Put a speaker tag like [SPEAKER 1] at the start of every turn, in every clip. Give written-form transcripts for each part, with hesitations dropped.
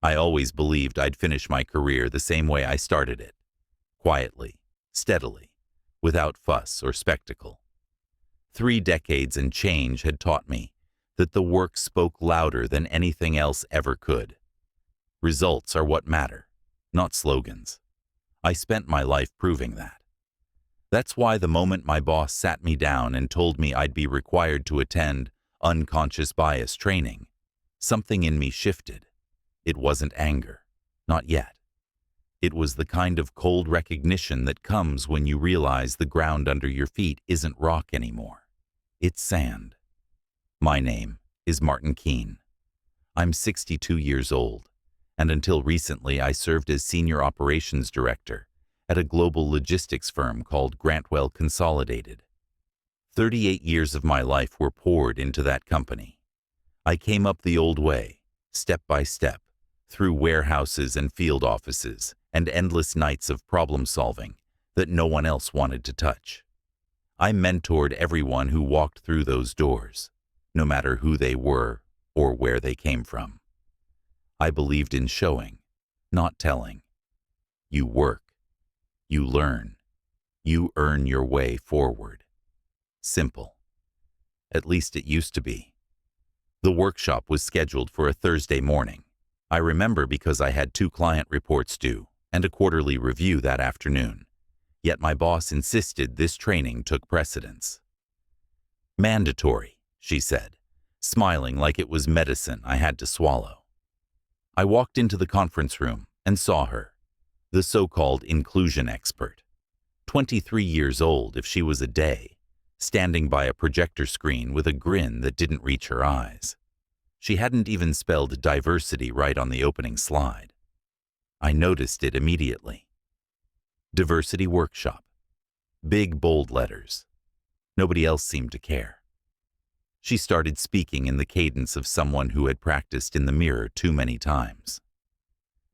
[SPEAKER 1] I always believed I'd finish my career the same way I started it, quietly, steadily, without fuss or spectacle. 3 decades and change had taught me that the work spoke louder than anything else ever could. Results are what matter, not slogans. I spent my life proving that. That's why the moment my boss sat me down and told me I'd be required to attend unconscious bias training, something in me shifted. It wasn't anger, not yet. It was the kind of cold recognition that comes when you realize the ground under your feet isn't rock anymore. It's sand. My name is Martin Keene. I'm 62 years old, and until recently I served as Senior Operations Director at a global logistics firm called Grantwell Consolidated. 38 years of my life were poured into that company. I came up the old way, step by step, through warehouses and field offices and endless nights of problem solving that no one else wanted to touch. I mentored everyone who walked through those doors, no matter who they were or where they came from. I believed in showing, not telling. You work, you learn, you earn your way forward. Simple. At least it used to be. The workshop was scheduled for a Thursday morning. I remember because I had 2 client reports due and a quarterly review that afternoon. Yet my boss insisted this training took precedence. Mandatory, she said, smiling like it was medicine I had to swallow. I walked into the conference room and saw her, the so-called inclusion expert. 23 years old if she was a day, standing by a projector screen with a grin that didn't reach her eyes. She hadn't even spelled diversity right on the opening slide. I noticed it immediately. Diversity Workshop. Big, bold letters. Nobody else seemed to care. She started speaking in the cadence of someone who had practiced in the mirror too many times.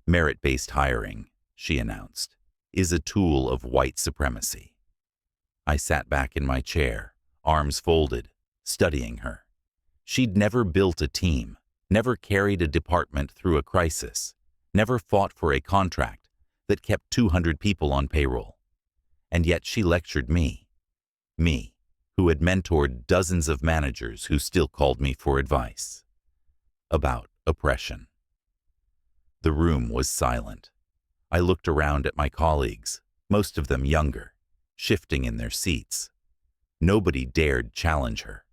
[SPEAKER 1] Merit-based hiring, she announced, is a tool of white supremacy. I sat back in my chair, arms folded, studying her. She'd never built a team, never carried a department through a crisis, never fought for a contract that kept 200 people on payroll. And yet she lectured me, who had mentored dozens of managers who still called me for advice, about oppression. The room was silent. I looked around at my colleagues, most of them younger, shifting in their seats. Nobody dared challenge her.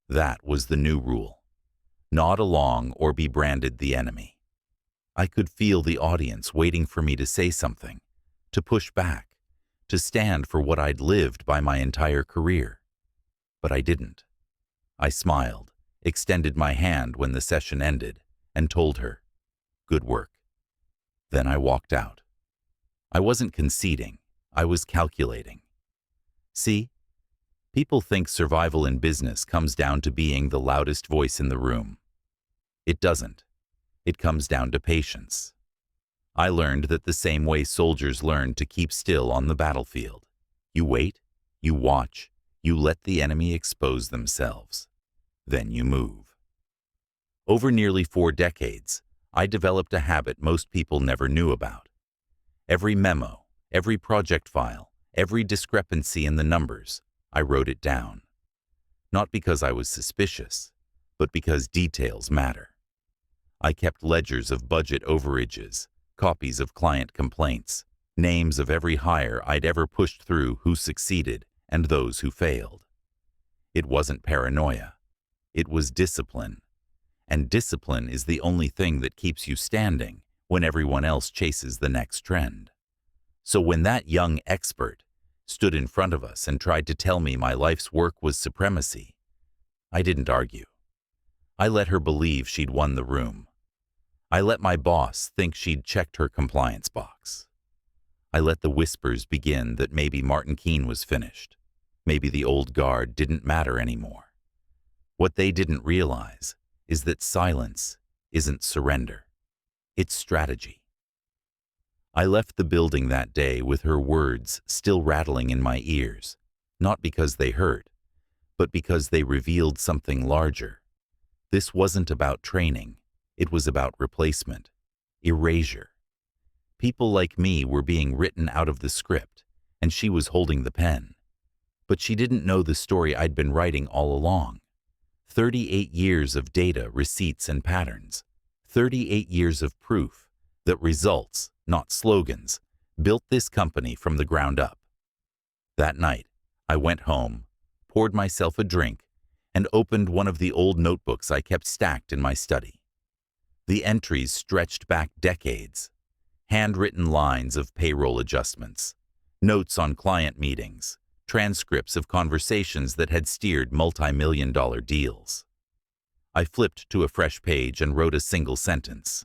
[SPEAKER 1] That was the new rule. Nod along or be branded the enemy. I could feel the audience waiting for me to say something, to push back, to stand for what I'd lived by my entire career. But I didn't. I smiled, extended my hand when the session ended, and told her, "Good work." Then I walked out. I wasn't conceding, I was calculating. See? People think survival in business comes down to being the loudest voice in the room. It doesn't. It comes down to patience. I learned that the same way soldiers learn to keep still on the battlefield. You wait, you watch, you let the enemy expose themselves. Then you move. Over nearly 4 decades, I developed a habit most people never knew about. Every memo, every project file, every discrepancy in the numbers, I wrote it down. Not because I was suspicious, but because details matter. I kept ledgers of budget overages, copies of client complaints, names of every hire I'd ever pushed through who succeeded and those who failed. It wasn't paranoia. It was discipline. And discipline is the only thing that keeps you standing when everyone else chases the next trend. So when that young expert stood in front of us and tried to tell me my life's work was supremacy, I didn't argue. I let her believe she'd won the room. I let my boss think she'd checked her compliance box. I let the whispers begin that maybe Martin Keene was finished. Maybe the old guard didn't matter anymore. What they didn't realize is that silence isn't surrender. It's strategy. I left the building that day with her words still rattling in my ears, not because they hurt, but because they revealed something larger. This wasn't about training, it was about replacement. erasure. People like me were being written out of the script, and she was holding the pen. But she didn't know the story I'd been writing all along. 38 years of data, receipts, and patterns. 38 years of proof that results, not slogans, built this company from the ground up. That night, I went home, poured myself a drink, and opened one of the old notebooks I kept stacked in my study. The entries stretched back decades. Handwritten lines of payroll adjustments, notes on client meetings, transcripts of conversations that had steered multi-million-dollar deals. I flipped to a fresh page and wrote a single sentence.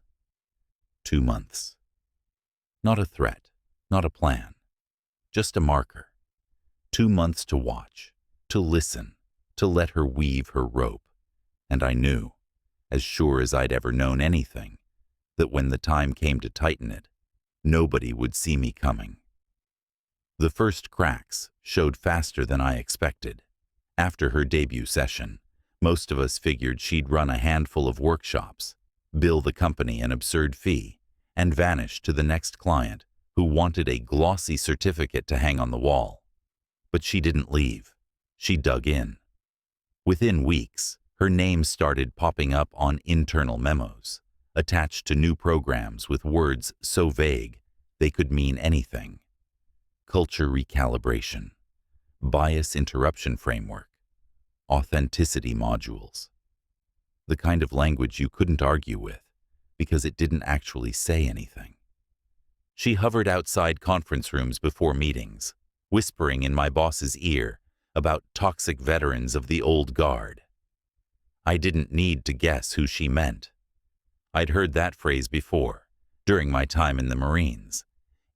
[SPEAKER 1] 2 months. Not a threat, not a plan, just a marker. 2 months to watch, to listen, to let her weave her rope. And I knew, as sure as I'd ever known anything, that when the time came to tighten it, nobody would see me coming. The first cracks showed faster than I expected. After her debut session, most of us figured she'd run a handful of workshops, bill the company an absurd fee, and vanish to the next client who wanted a glossy certificate to hang on the wall. But she didn't leave. She dug in. Within weeks, her name started popping up on internal memos, attached to new programs with words so vague they could mean anything. Culture recalibration, bias interruption framework, authenticity modules. The kind of language you couldn't argue with because it didn't actually say anything. She hovered outside conference rooms before meetings, whispering in my boss's ear about toxic veterans of the old guard. I didn't need to guess who she meant. I'd heard that phrase before, during my time in the Marines,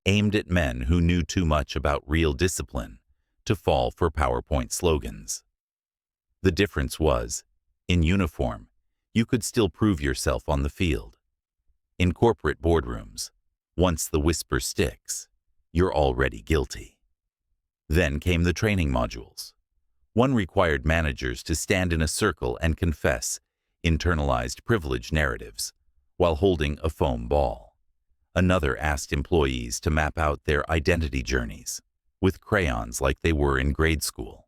[SPEAKER 1] aimed at men who knew too much about real discipline to fall for PowerPoint slogans. The difference was, in uniform, you could still prove yourself on the field. In corporate boardrooms, once the whisper sticks, you're already guilty. Then came the training modules. One required managers to stand in a circle and confess internalized privilege narratives while holding a foam ball. Another asked employees to map out their identity journeys with crayons like they were in grade school.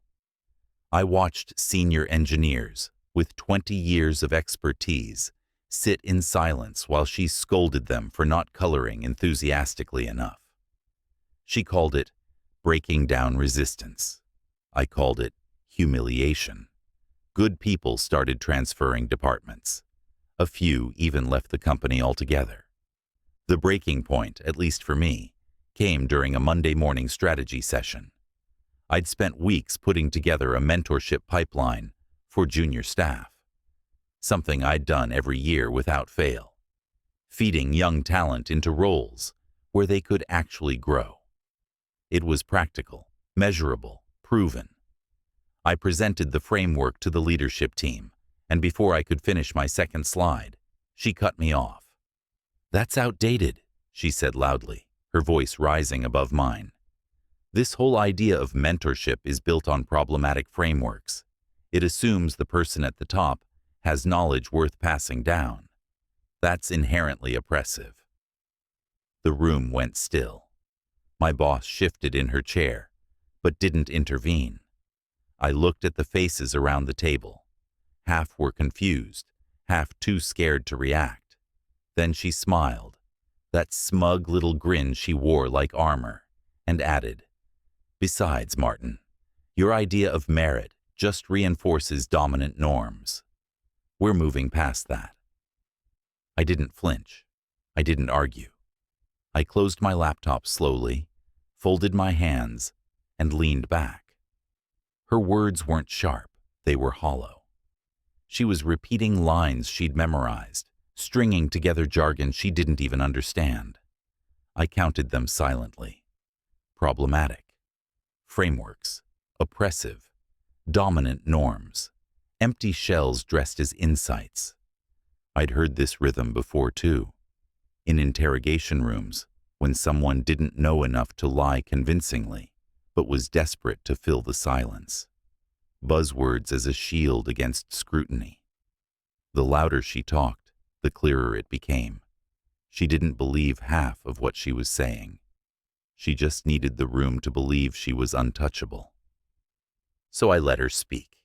[SPEAKER 1] I watched senior engineers with 20 years of expertise sit in silence while she scolded them for not coloring enthusiastically enough. She called it breaking down resistance. I called it humiliation. Good people started transferring departments. A few even left the company altogether. The breaking point, at least for me, came during a Monday morning strategy session. I'd spent weeks putting together a mentorship pipeline for junior staff, something I'd done every year without fail, feeding young talent into roles where they could actually grow. It was practical, measurable, proven. I presented the framework to the leadership team, and before I could finish my second slide, she cut me off. "That's outdated," she said loudly, her voice rising above mine. "This whole idea of mentorship is built on problematic frameworks. It assumes the person at the top has knowledge worth passing down. That's inherently oppressive." The room went still. My boss shifted in her chair, but didn't intervene. I looked at the faces around the table. Half were confused, half too scared to react. Then she smiled, that smug little grin she wore like armor, and added, "Besides, Martin, your idea of merit just reinforces dominant norms. We're moving past that." I didn't flinch. I didn't argue. I closed my laptop slowly, folded my hands, and leaned back. Her words weren't sharp, they were hollow. She was repeating lines she'd memorized, stringing together jargon she didn't even understand. I counted them silently. Problematic. Frameworks. Oppressive. Dominant norms. Empty shells dressed as insights. I'd heard this rhythm before too. In interrogation rooms, when someone didn't know enough to lie convincingly, but was desperate to fill the silence. Buzzwords as a shield against scrutiny. The louder she talked, the clearer it became. She didn't believe half of what she was saying. She just needed the room to believe she was untouchable. So I let her speak.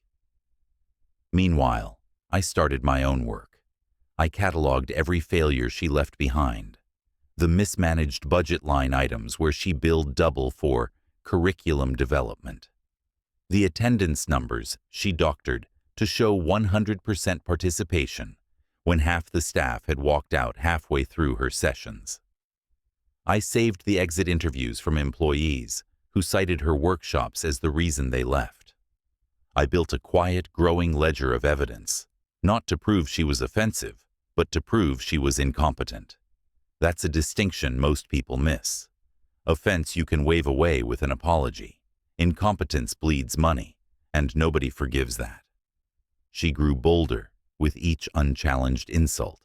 [SPEAKER 1] Meanwhile, I started my own work. I cataloged every failure she left behind, the mismanaged budget line items where she billed double for curriculum development, the attendance numbers she doctored to show 100% participation when half the staff had walked out halfway through her sessions. I saved the exit interviews from employees who cited her workshops as the reason they left. I built a quiet, growing ledger of evidence, not to prove she was offensive, but to prove she was incompetent. That's a distinction most people miss. Offense you can wave away with an apology. Incompetence bleeds money, and nobody forgives that. She grew bolder with each unchallenged insult.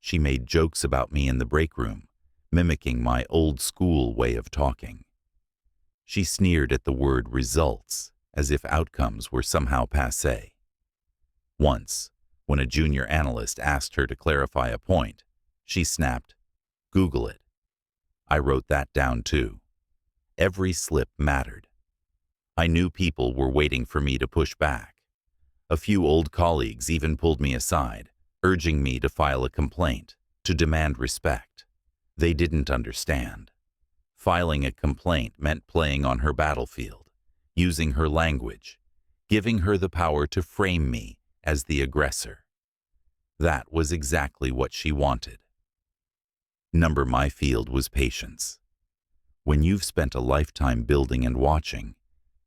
[SPEAKER 1] She made jokes about me in the break room, mimicking my old-school way of talking. She sneered at the word results, as if outcomes were somehow passé. Once, when a junior analyst asked her to clarify a point, she snapped, "Google it." I wrote that down too. Every slip mattered. I knew people were waiting for me to push back. A few old colleagues even pulled me aside, urging me to file a complaint, to demand respect. They didn't understand. Filing a complaint meant playing on her battlefield, using her language, giving her the power to frame me as the aggressor. That was exactly what she wanted. My field was patience. When you've spent a lifetime building and watching,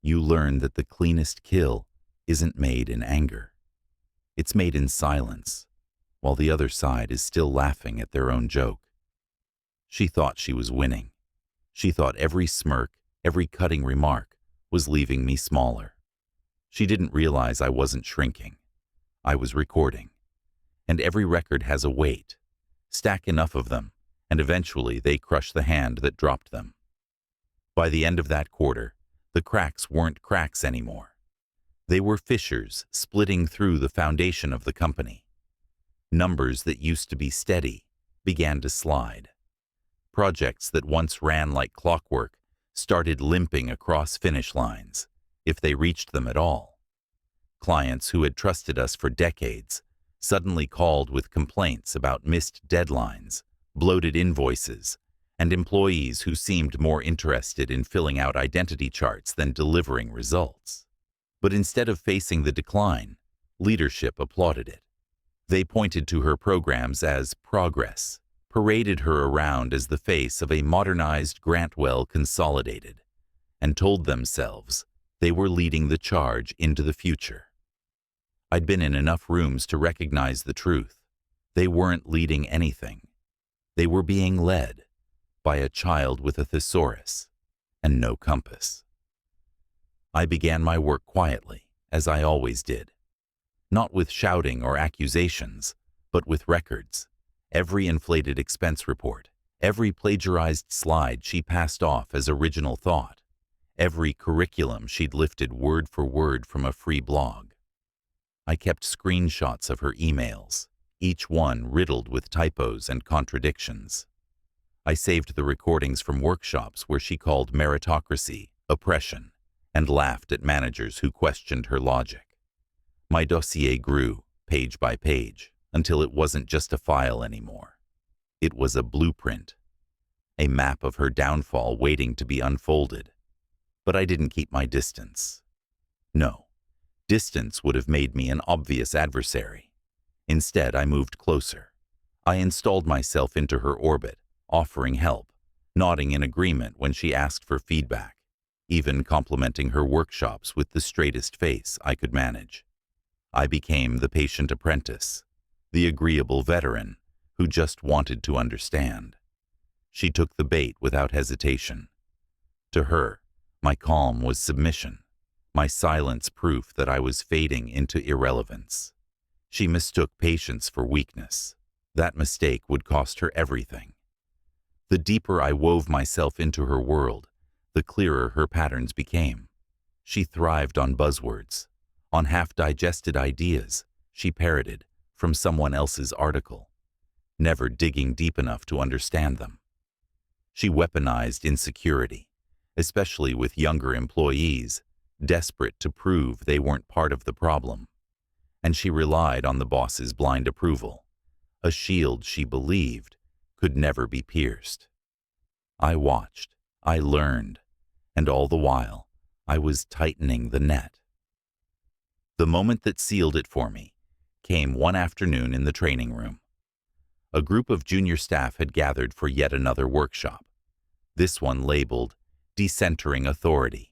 [SPEAKER 1] you learn that the cleanest kill isn't made in anger. It's made in silence, while the other side is still laughing at their own joke. She thought she was winning. She thought every smirk, every cutting remark was leaving me smaller. She didn't realize I wasn't shrinking. I was recording. And every record has a weight. Stack enough of them, and eventually they crush the hand that dropped them. By the end of that quarter, the cracks weren't cracks anymore. They were fissures splitting through the foundation of the company. Numbers that used to be steady began to slide. Projects that once ran like clockwork started limping across finish lines, if they reached them at all. Clients who had trusted us for decades suddenly called with complaints about missed deadlines, bloated invoices, and employees who seemed more interested in filling out identity charts than delivering results. But instead of facing the decline, leadership applauded it. They pointed to her programs as progress, paraded her around as the face of a modernized Grantwell Consolidated, and told themselves they were leading the charge into the future. I'd been in enough rooms to recognize the truth. They weren't leading anything. They were being led by a child with a thesaurus and no compass. I began my work quietly, as I always did. Not with shouting or accusations, but with records. Every inflated expense report, every plagiarized slide she passed off as original thought, every curriculum she'd lifted word for word from a free blog. I kept screenshots of her emails, each one riddled with typos and contradictions. I saved the recordings from workshops where she called meritocracy oppression and laughed at managers who questioned her logic. My dossier grew, page by page, until it wasn't just a file anymore. It was a blueprint, a map of her downfall waiting to be unfolded. But I didn't keep my distance. No, distance would have made me an obvious adversary. Instead, I moved closer. I installed myself into her orbit, offering help, nodding in agreement when she asked for feedback, even complimenting her workshops with the straightest face I could manage. I became the patient apprentice, the agreeable veteran who just wanted to understand. She took the bait without hesitation. To her, my calm was submission, my silence proof that I was fading into irrelevance. She mistook patience for weakness. That mistake would cost her everything. The deeper I wove myself into her world, the clearer her patterns became. She thrived on buzzwords, on half-digested ideas she parroted from someone else's article. never digging deep enough to understand them. She weaponized insecurity, especially with younger employees, desperate to prove they weren't part of the problem. And she relied on the boss's blind approval, a shield she believed could never be pierced. I watched, I learned, and all the while, I was tightening the net. The moment that sealed it for me came one afternoon in the training room. A group of junior staff had gathered for yet another workshop, this one labeled Decentering Authority.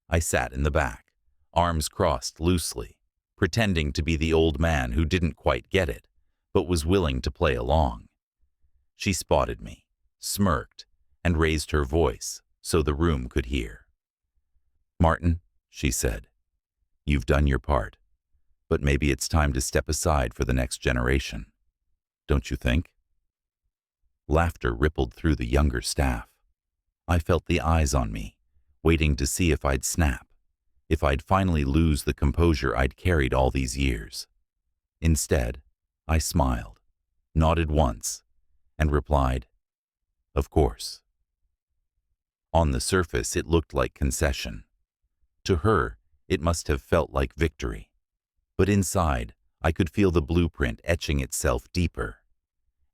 [SPEAKER 1] I sat in the back, arms crossed loosely, pretending to be the old man who didn't quite get it, but was willing to play along. She spotted me, smirked, and raised her voice so the room could hear. "Martin," she said, "you've done your part, but maybe it's time to step aside for the next generation. Don't you think?" Laughter rippled through the younger staff. I felt the eyes on me, waiting to see if I'd snap, if I'd finally lose the composure I'd carried all these years. Instead, I smiled, nodded once, and replied, "Of course." On the surface, it looked like concession. To her, it must have felt like victory. But inside, I could feel the blueprint etching itself deeper.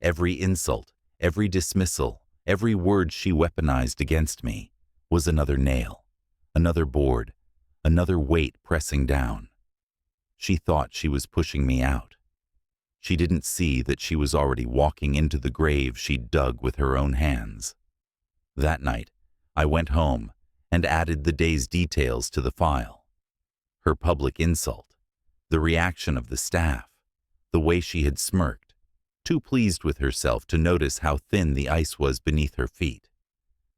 [SPEAKER 1] Every insult, every dismissal, every word she weaponized against me was another nail, another board, another weight pressing down. She thought she was pushing me out. She didn't see that she was already walking into the grave she'd dug with her own hands. That night, I went home and added the day's details to the file. Her public insult, the reaction of the staff, the way she had smirked, too pleased with herself to notice how thin the ice was beneath her feet.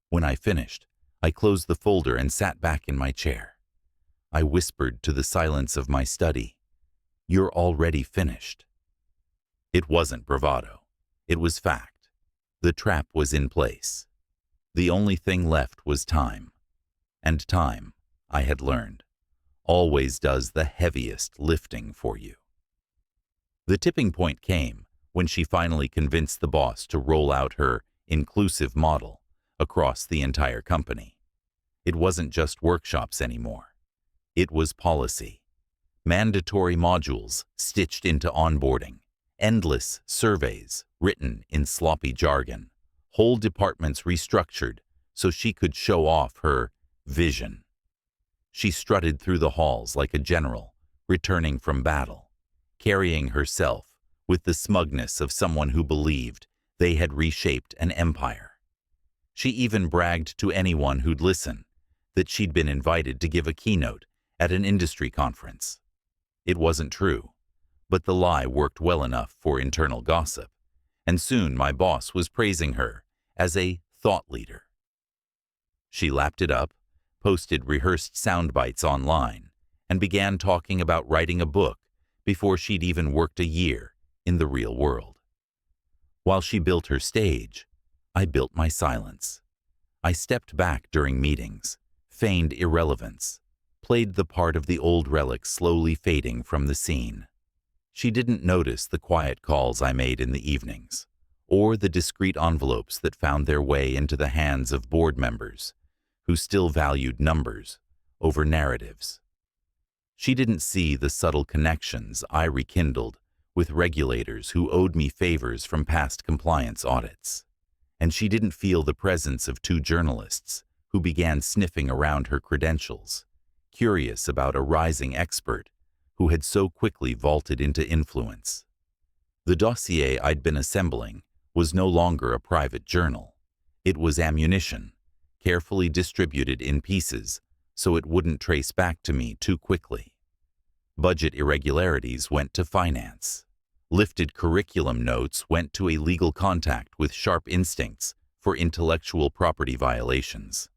[SPEAKER 1] When I finished, I closed the folder and sat back in my chair. I whispered to the silence of my study, "You're already finished." It wasn't bravado. It was fact. The trap was in place. The only thing left was time. And time, I had learned, always does the heaviest lifting for you. The tipping point came when she finally convinced the boss to roll out her inclusive model across the entire company. It wasn't just workshops anymore. It was policy. Mandatory modules stitched into onboarding, endless surveys written in sloppy jargon, whole departments restructured so she could show off her vision. She strutted through the halls like a general returning from battle, carrying herself with the smugness of someone who believed they had reshaped an empire. She even bragged to anyone who'd listen that she'd been invited to give a keynote at an industry conference. It wasn't true, but the lie worked well enough for internal gossip, and soon my boss was praising her as a thought leader. She lapped it up, posted rehearsed sound bites online, and began talking about writing a book before she'd even worked a year in the real world. While she built her stage, I built my silence. I stepped back during meetings, feigned irrelevance, played the part of the old relic slowly fading from the scene. She didn't notice the quiet calls I made in the evenings, or the discreet envelopes that found their way into the hands of board members who still valued numbers over narratives. She didn't see the subtle connections I rekindled with regulators who owed me favors from past compliance audits. And she didn't feel the presence of two journalists who began sniffing around her credentials, curious about a rising expert who had so quickly vaulted into influence. The dossier I'd been assembling was no longer a private journal. It was ammunition, carefully distributed in pieces so it wouldn't trace back to me too quickly. Budget irregularities went to finance. Lifted curriculum notes went to a legal contact with sharp instincts for intellectual property violations.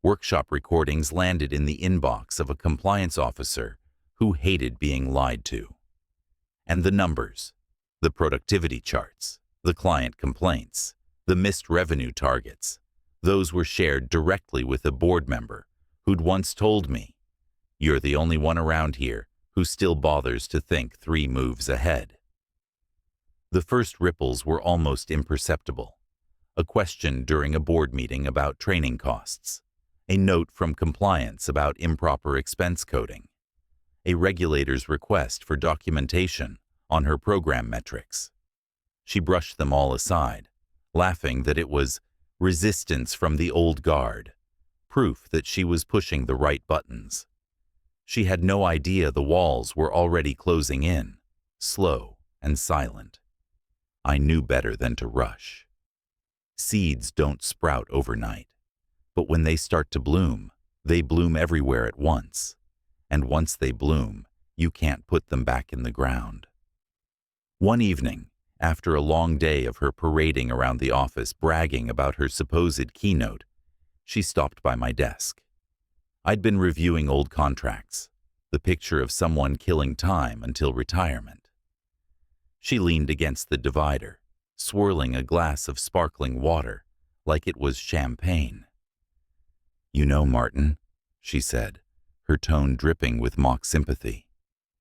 [SPEAKER 1] Workshop recordings landed in the inbox of a compliance officer who hated being lied to. And the numbers, the productivity charts, the client complaints, the missed revenue targets, those were shared directly with a board member who'd once told me, "You're the only one around here who still bothers to think 3 moves ahead." The first ripples were almost imperceptible. A question during a board meeting about training costs. A note from compliance about improper expense coding. A regulator's request for documentation on her program metrics. She brushed them all aside, laughing that it was resistance from the old guard, proof that she was pushing the right buttons. She had no idea the walls were already closing in, slow and silent. I knew better than to rush. Seeds don't sprout overnight, but when they start to bloom, they bloom everywhere at once. And once they bloom, you can't put them back in the ground. One evening, after a long day of her parading around the office bragging about her supposed keynote, she stopped by my desk. I'd been reviewing old contracts, the picture of someone killing time until retirement. She leaned against the divider, swirling a glass of sparkling water like it was champagne. "You know, Martin," she said, her tone dripping with mock sympathy,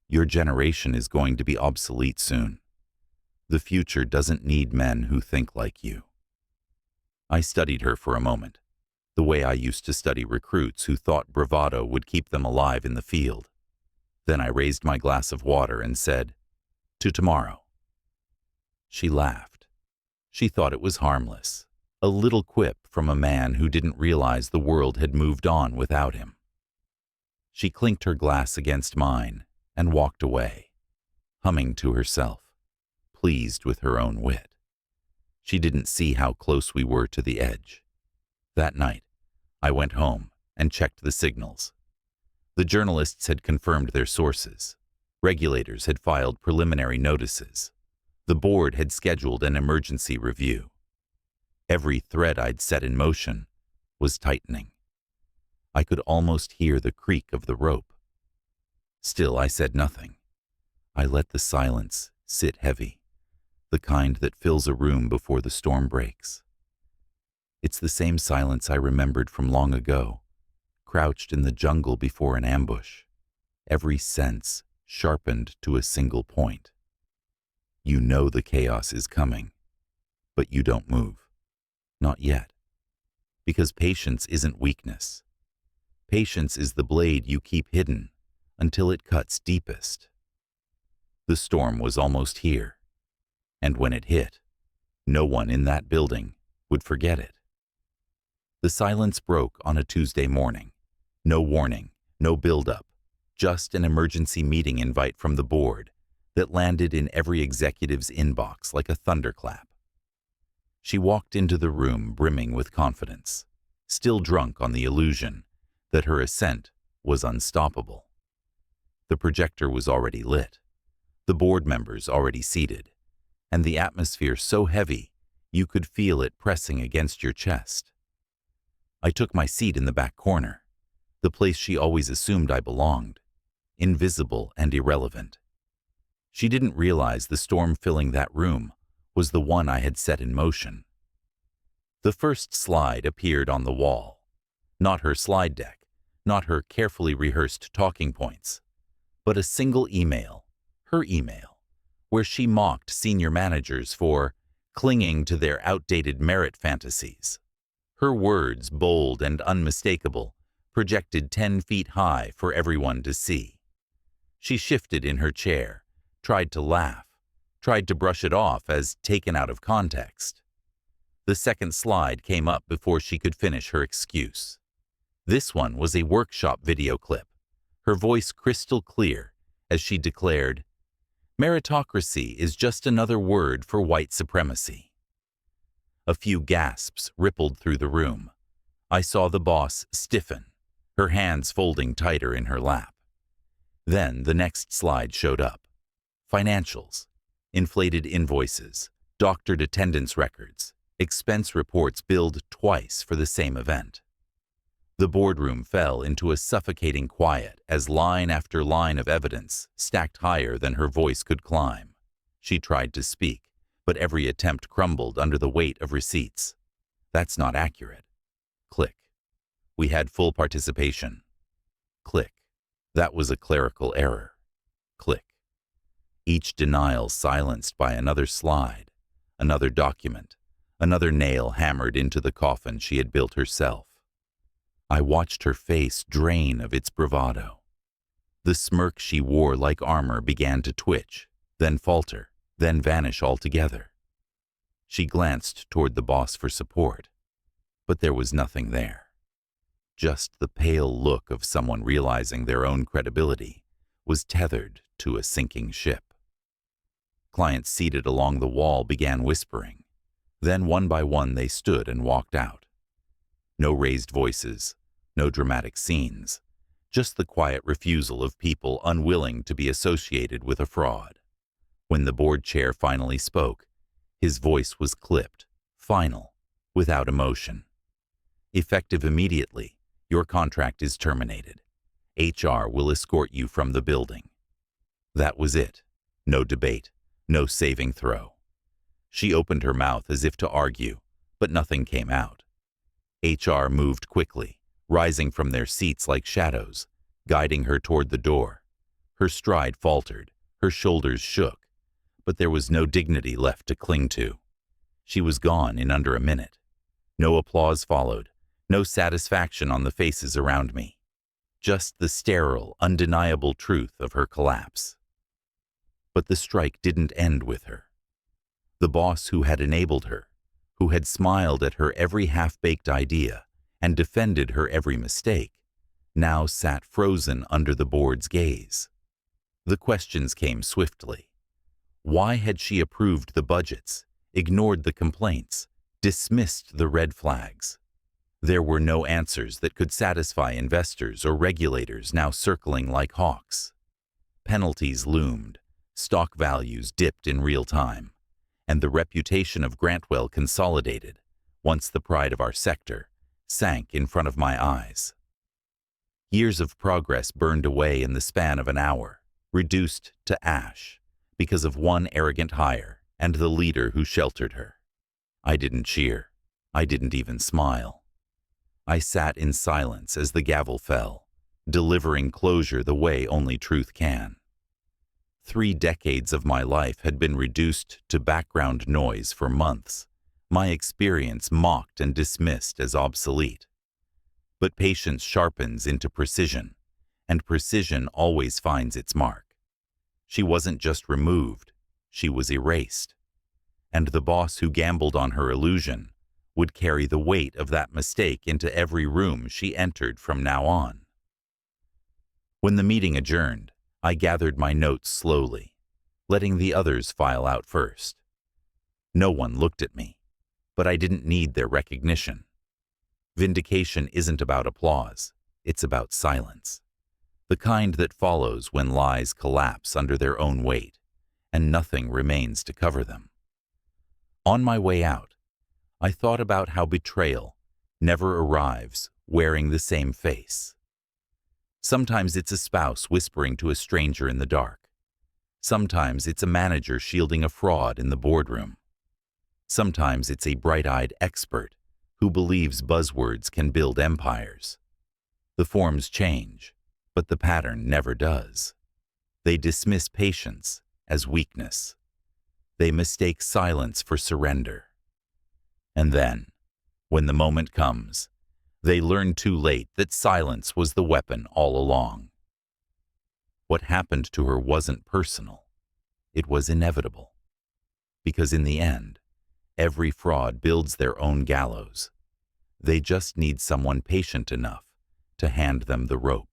[SPEAKER 1] "your generation is going to be obsolete soon. The future doesn't need men who think like you." I studied her for a moment, the way I used to study recruits who thought bravado would keep them alive in the field. Then I raised my glass of water and said, "To tomorrow." She laughed. She thought it was harmless, a little quip from a man who didn't realize the world had moved on without him. She clinked her glass against mine and walked away, humming to herself, pleased with her own wit. She didn't see how close we were to the edge. That night, I went home and checked the signals. The journalists had confirmed their sources. Regulators had filed preliminary notices. The board had scheduled an emergency review. Every thread I'd set in motion was tightening. I could almost hear the creak of the rope. Still, I said nothing. I let the silence sit heavy, the kind that fills a room before the storm breaks. It's the same silence I remembered from long ago, crouched in the jungle before an ambush, every sense sharpened to a single point. You know the chaos is coming, but you don't move. Not yet. Because patience isn't weakness. Patience is the blade you keep hidden until it cuts deepest. The storm was almost here, and when it hit, no one in that building would forget it. The silence broke on a Tuesday morning. No warning, no build-up, just an emergency meeting invite from the board that landed in every executive's inbox like a thunderclap. She walked into the room brimming with confidence, still drunk on the illusion that her ascent was unstoppable. The projector was already lit, the board members already seated, and the atmosphere so heavy you could feel it pressing against your chest. I took my seat in the back corner, the place she always assumed I belonged, invisible and irrelevant. She didn't realize the storm filling that room was the one I had set in motion. The first slide appeared on the wall. Not her slide deck, not her carefully rehearsed talking points, but a single email, her email, where she mocked senior managers for clinging to their outdated merit fantasies. Her words, bold and unmistakable, projected 10 feet high for everyone to see. She shifted in her chair, tried to laugh, tried to brush it off as taken out of context. The second slide came up before she could finish her excuse. This one was a workshop video clip, her voice crystal clear as she declared, "Meritocracy is just another word for white supremacy." A few gasps rippled through the room. I saw the boss stiffen, her hands folding tighter in her lap. Then the next slide showed up. Financials, inflated invoices, doctored attendance records, expense reports billed twice for the same event. The boardroom fell into a suffocating quiet as line after line of evidence stacked higher than her voice could climb. She tried to speak, but every attempt crumbled under the weight of receipts. "That's not accurate." Click. "We had full participation." Click. "That was a clerical error." Click. each denial silenced by another slide, another document, another nail hammered into the coffin she had built herself. I watched her face drain of its bravado. The smirk she wore like armor began to twitch, then falter, then vanish altogether. She glanced toward the boss for support, but there was nothing there. Just the pale look of someone realizing their own credibility was tethered to a sinking ship. Clients seated along the wall began whispering. Then one by one they stood and walked out. No raised voices, no dramatic scenes, just the quiet refusal of people unwilling to be associated with a fraud. When the board chair finally spoke, his voice was clipped, final, without emotion. Effective immediately, your contract is terminated. HR will escort you from the building. That was it. No debate, no saving throw. She opened her mouth as if to argue, but nothing came out. HR moved quickly, rising from their seats like shadows, guiding her toward the door. Her stride faltered, her shoulders shook, but there was no dignity left to cling to. She was gone in under a minute. No applause followed, no satisfaction on the faces around me. Just the sterile, undeniable truth of her collapse. But the strike didn't end with her. The boss who had enabled her, who had smiled at her every half-baked idea and defended her every mistake, now sat frozen under the board's gaze. The questions came swiftly. Why had she approved the budgets, ignored the complaints, dismissed the red flags? There were no answers that could satisfy investors or regulators now circling like hawks. Penalties loomed, stock values dipped in real time, and the reputation of Grantwell consolidated, once the pride of our sector, sank in front of my eyes. Years of progress burned away in the span of an hour, reduced to ash, because of one arrogant hire and the leader who sheltered her. I didn't cheer. I didn't even smile. I sat in silence as the gavel fell, delivering closure the way only truth can. 3 decades of my life had been reduced to background noise for months, my experience mocked and dismissed as obsolete. But patience sharpens into precision, and precision always finds its mark. She wasn't just removed, she was erased. And the boss who gambled on her illusion would carry the weight of that mistake into every room she entered from now on. When the meeting adjourned, I gathered my notes slowly, letting the others file out first. No one looked at me, but I didn't need their recognition. Vindication isn't about applause, it's about silence. The kind that follows when lies collapse under their own weight, and nothing remains to cover them. On my way out, I thought about how betrayal never arrives wearing the same face. Sometimes it's a spouse whispering to a stranger in the dark. Sometimes it's a manager shielding a fraud in the boardroom. Sometimes it's a bright-eyed expert who believes buzzwords can build empires. The forms change, but the pattern never does. They dismiss patience as weakness. They mistake silence for surrender. And then, when the moment comes, they learn too late that silence was the weapon all along. What happened to her wasn't personal. It was inevitable. Because in the end, every fraud builds their own gallows. They just need someone patient enough to hand them the rope.